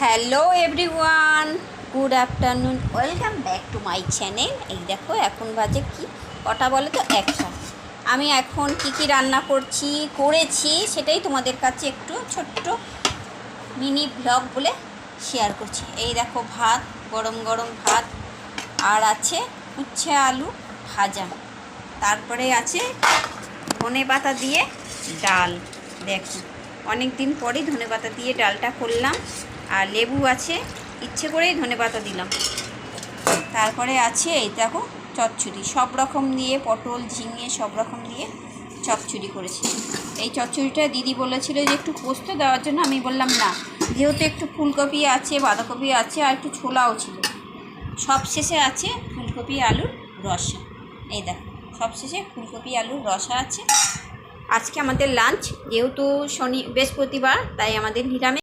Hello everyone, good afternoon, welcome back to my channel. এই দেখো এখন বাজে কি কটা বলে তো, একটা। আমি এখন কি রান্না করেছি সেটাই তোমাদের কাছে একটু ছোট্ট মিনি ব্লগ বলে শেয়ার করছি। এই দেখো ভাত, গরম গরম ভাত, আর আছে উচ্ছে আলু ভাজা, তারপরে আছে ধনেপাতা দিয়ে ডাল। দেখো অনেক দিন পরে ধনেপাতা দিয়ে ডালটা করলাম, আর লেবু আছে, ইচ্ছে করেই ধনেপাতা দিলাম। তারপরে আছে এই দেখো চচ্চড়ি, সব রকম দিয়ে পটল ঝিঙে সব রকম দিয়ে চচ্চড়ি করেছি। এই চচ্চড়িটা দিদি বলেছিল যে একটু পোস্ত দেওয়ার জন্য, আমি বললাম না, যেহেতু একটু ফুলকপি আছে, বাঁধাকপি আছে, আর একটু ছোলাও ছিল। সব শেষে আছে ফুলকপি আলুর রসা। এই দেখো সবশেষে ফুলকপি আলুর রসা আছে। আজকে আমাদের লাঞ্চ, যেহেতু বৃহস্পতিবার, তাই আমাদের নিরামিষ।